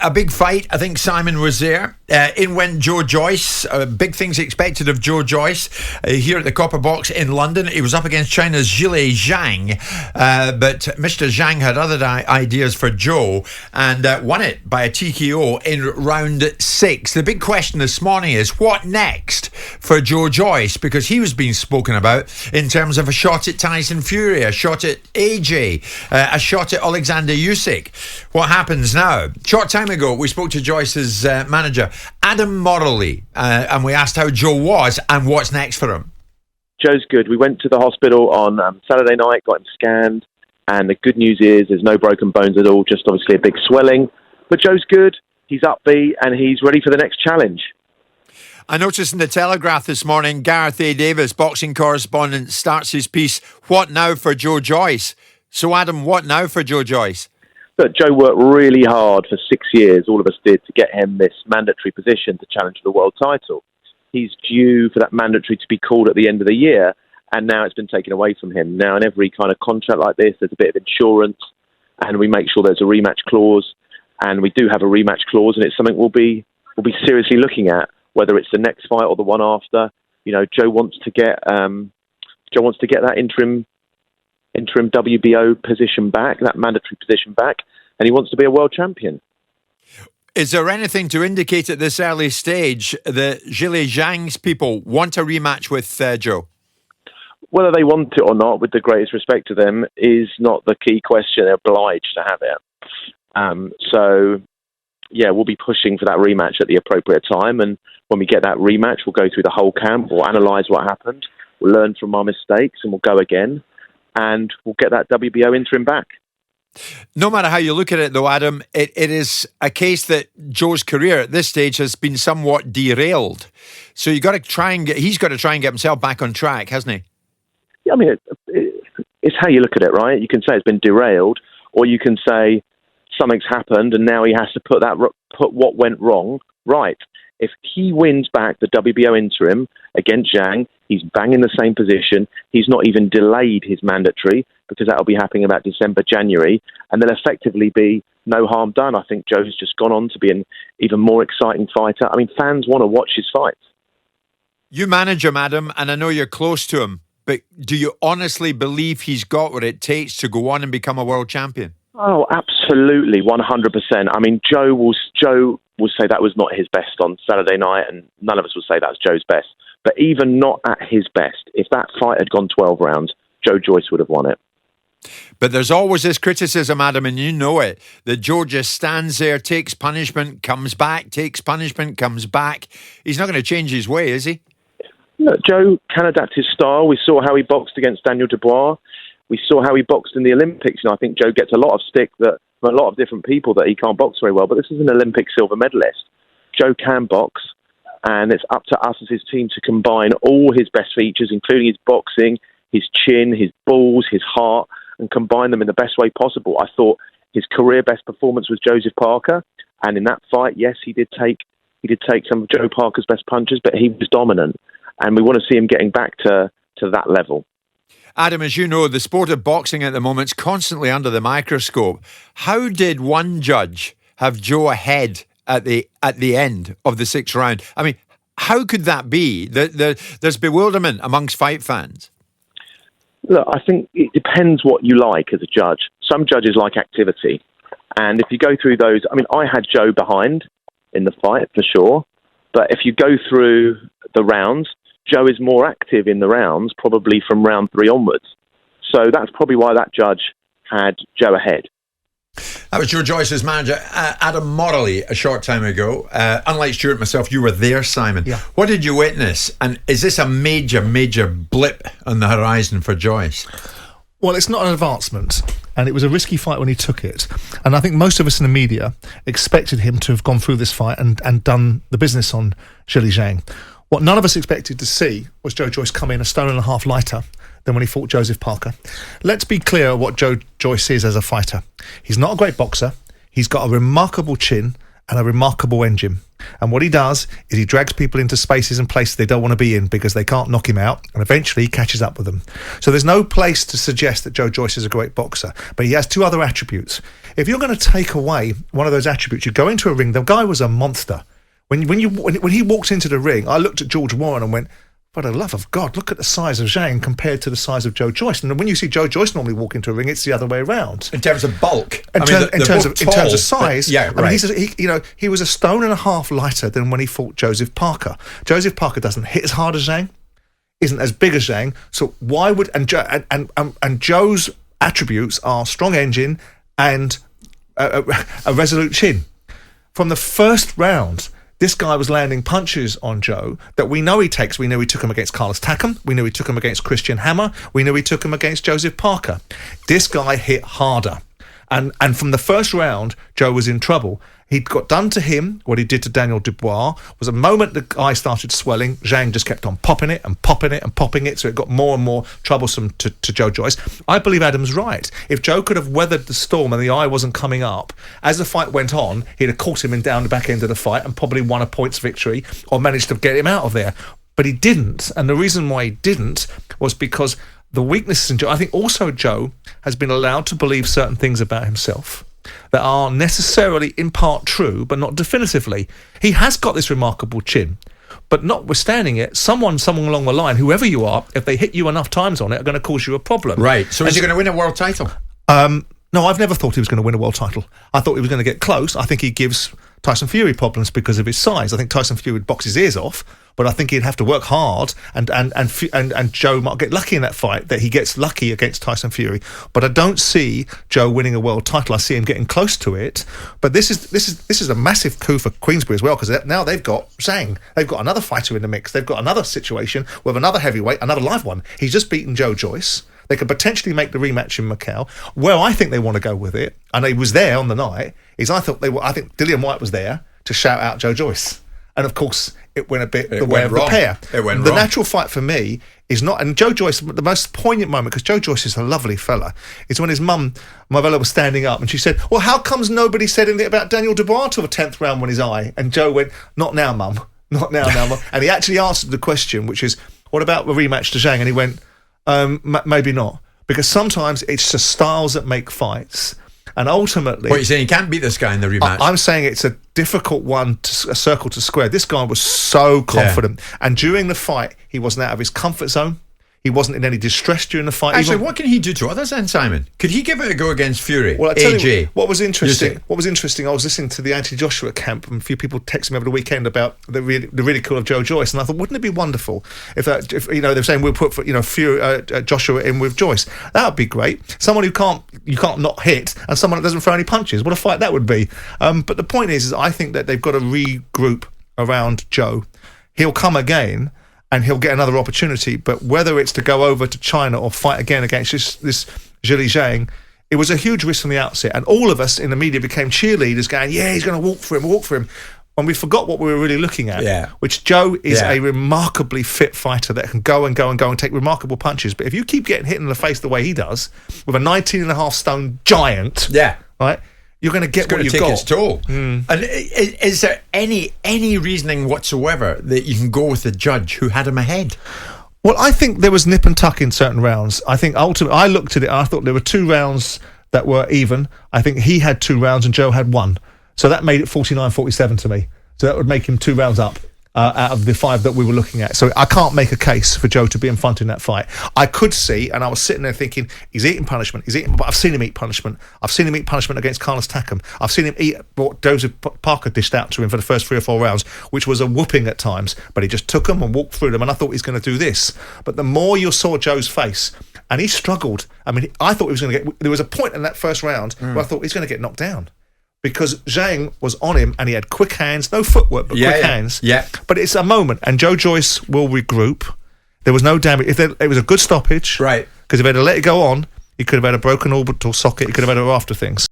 a big fight. I think Simon was there. In went Joe Joyce. Big things expected of Joe Joyce here at the Copper Box in London. He was up against China's Zhilei Zhang, but Mr. Zhang had other ideas for Joe and won it by a TKO in round 6. The big question this morning is what next for Joe Joyce, because he was being spoken about in terms of a shot at Tyson Fury, a shot at AJ, a shot at Alexander Usyk. What happens now? Short time ago, we spoke to Joyce's manager, Adam Morallee, and we asked how Joe was and what's next for him. Joe's good. We went to the hospital on Saturday night, got him scanned, and the good news is there's no broken bones at all, just obviously a big swelling. But Joe's good, he's upbeat, and he's ready for the next challenge. I noticed in the Telegraph this morning, Gareth A. Davis, boxing correspondent, starts his piece, "What now for Joe Joyce?" So, Adam, what now for Joe Joyce? But Joe worked really hard for 6 years, all of us did, to get him this mandatory position to challenge for the world title. He's due for that mandatory to be called at the end of the year, and now it's been taken away from him. Now, in every kind of contract like this, there's a bit of insurance, and we make sure there's a rematch clause, and we do have a rematch clause, and it's something we'll be seriously looking at, whether it's the next fight or the one after. You know, Joe wants to get that interim WBO position back, that mandatory position back, and he wants to be a world champion. Is there anything to indicate at this early stage that Zhilei Zhang's people want a rematch with Joe? Whether they want it or not, with the greatest respect to them, is not the key question. They're obliged to have it. So, yeah, we'll be pushing for that rematch at the appropriate time, and when we get that rematch, we'll go through the whole camp, we'll analyse what happened, we'll learn from our mistakes, and we'll go again, and we'll get that WBO interim back. No matter how you look at it, though, Adam, it is a case that Joe's career at this stage has been somewhat derailed. So he's got to try and get himself back on track, hasn't he? Yeah, I mean, it's how you look at it, right? You can say it's been derailed, or you can say something's happened and now he has to put what went wrong right. If he wins back the WBO interim against Zhang, he's bang in the same position. He's not even delayed his mandatory, because that'll be happening about December, January, and there'll effectively be no harm done. I think Joe's just gone on to be an even more exciting fighter. I mean, fans want to watch his fights. You manage him, Adam, and I know you're close to him, but do you honestly believe he's got what it takes to go on and become a world champion? Oh, absolutely, 100%. I mean, Joe will say that was not his best on Saturday night, and none of us will say that's Joe's best. But even not at his best, if that fight had gone 12 rounds, Joe Joyce would have won it. But there's always this criticism, Adam, and you know it, that Joe just stands there, takes punishment, comes back, takes punishment, comes back. He's not going to change his way, is he? No, Joe can adapt his style. We saw how he boxed against Daniel Dubois. We saw how he boxed in the Olympics, and I think Joe gets a lot of stick from a lot of different people that he can't box very well, but this is an Olympic silver medalist. Joe can box, and it's up to us as his team to combine all his best features, including his boxing, his chin, his balls, his heart, and combine them in the best way possible. I thought his career best performance was Joseph Parker, and in that fight, yes, he did take some of Joe Parker's best punches, but he was dominant, and we want to see him getting back to that level. Adam, as you know, the sport of boxing at the moment is constantly under the microscope. How did one judge have Joe ahead at the end of the 6th round? I mean, how could that be? There's bewilderment amongst fight fans. Look, I think it depends what you like as a judge. Some judges like activity. And if you go through those, I mean, I had Joe behind in the fight for sure. But if you go through the rounds, Joe is more active in the rounds, probably from round 3 onwards. So that's probably why that judge had Joe ahead. That was Joe Joyce's manager, Adam Morallee, a short time ago. Unlike Stuart and myself, you were there, Simon. Yeah. What did you witness? And is this a major, major blip on the horizon for Joyce? Well, it's not an advancement, and it was a risky fight when he took it. And I think most of us in the media expected him to have gone through this fight and done the business on Zhilei Zhang. What none of us expected to see was Joe Joyce come in 1.5 stone lighter than when he fought Joseph Parker. Let's be clear what Joe Joyce is as a fighter. He's not a great boxer. He's got a remarkable chin and a remarkable engine. And what he does is he drags people into spaces and places they don't want to be in because they can't knock him out, and eventually he catches up with them. So there's no place to suggest that Joe Joyce is a great boxer, but he has two other attributes. If you're going to take away one of those attributes, you go into a ring, the guy was a monster. When he walked into the ring, I looked at George Warren and went, for the love of God, look at the size of Zhang compared to the size of Joe Joyce. And when you see Joe Joyce normally walk into a ring, it's the other way around. In terms of bulk. In terms of size, but, yeah, right. I mean, he was a stone and a half lighter than when he fought Joseph Parker. Joseph Parker doesn't hit as hard as Zhang, isn't as big as Zhang. So why would... And Joe's attributes are strong engine and a resolute chin. From the first round... This guy was landing punches on Joe that we know he takes. We knew he took him against Carlos Takam. We knew he took him against Christian Hammer. We knew he took him against Joseph Parker. This guy hit harder. And from the first round, Joe was in trouble. He got done to him. What he did to Daniel Dubois was a moment the eye started swelling. Zhang just kept on popping it and popping it and popping it, so it got more and more troublesome to Joe Joyce. I believe Adam's right. If Joe could have weathered the storm and the eye wasn't coming up, as the fight went on, he'd have caught him in down the back end of the fight and probably won a points victory or managed to get him out of there. But he didn't, and the reason why he didn't was because the weaknesses in Joe... I think also Joe has been allowed to believe certain things about himself that are necessarily in part true, but not definitively. He has got this remarkable chin, but notwithstanding it, someone along the line, whoever you are, if they hit you enough times on it, are going to cause you a problem. Right. So is he going to win a world title? No, I've never thought he was going to win a world title. I thought he was going to get close. I think he gives Tyson Fury problems because of his size. I think Tyson Fury would box his ears off, but I think he'd have to work hard, and Joe might get lucky in that fight, that he gets lucky against Tyson Fury. But I don't see Joe winning a world title. I see him getting close to it. But this is a massive coup for Queensberry as well, because now they've got Zhang. They've got another fighter in the mix. They've got another situation with another heavyweight, another live one. He's just beaten Joe Joyce. They could potentially make the rematch in Macau. Where I think they want to go with it, and he was there on the night, is I think Dillian Whyte was there to shout out Joe Joyce. And of course, it went a bit the way of the pair. It went the wrong. Natural fight for me is not... And Joe Joyce, the most poignant moment, because Joe Joyce is a lovely fella, is when his mum, Marvella, was standing up and she said, well, how comes nobody said anything about Daniel Dubois till the 10th round when his eye? And Joe went, not now, mum. Not now, mum. And he actually answered the question, which is, what about the rematch to Zhang? And he went, maybe not. Because sometimes it's just styles that make fights. And ultimately... What, you're saying you can't beat this guy in the rematch? I'm saying it's a difficult one, a circle to square. This guy was so confident. Yeah. And during the fight, he wasn't out of his comfort zone. He wasn't in any distress during the fight. Actually, what can he do to others then, Simon? Could he give it a go against Fury? Well, I tell AJ? you what was interesting. I was listening to the anti-Joshua camp, and a few people texted me over the weekend about the ridicule of Joe Joyce, and I thought, wouldn't it be wonderful if they're saying we'll put Fury, Joshua in with Joyce? That would be great. Someone who you can't not hit, and someone that doesn't throw any punches. What a fight that would be! But the point is I think that they've got to regroup around Joe. He'll come again. And he'll get another opportunity. But whether it's to go over to China or fight again against this Zhilei Zhang, it was a huge risk from the outset. And all of us in the media became cheerleaders going, yeah, he's going to walk for him. And we forgot what we were really looking at, which Joe is a remarkably fit fighter that can go and take remarkable punches. But if you keep getting hit in the face the way he does, with a 19.5 stone giant, right, you're going to get what you've got. It's going to take its toll. And is there any reasoning whatsoever that you can go with the judge who had him ahead? Well, I think there was nip and tuck in certain rounds. I think ultimately, I looked at it and I thought there were 2 rounds that were even. I think he had 2 rounds and Joe had 1. So that made it 49-47 to me. So that would make him 2 rounds up out of the 5 that we were looking at. So I can't make a case for Joe to be in front in that fight. I could see, and I was sitting there thinking, he's eating punishment. But I've seen him eat punishment. I've seen him eat punishment against Carlos Takam. I've seen him eat what Joseph Parker dished out to him for the first 3 or 4 rounds, which was a whooping at times. But he just took them and walked through them, and I thought he's going to do this. But the more you saw Joe's face, and he struggled. I mean, I thought he was going to get... There was a point in that first round where I thought he's going to get knocked down. Because Zhang was on him and he had quick hands, no footwork, but quick hands. Yeah. But it's a moment, and Joe Joyce will regroup. There was no damage. It was a good stoppage. Right. Because if he had let it go on, he could have had a broken orbital socket, he could have had a after things.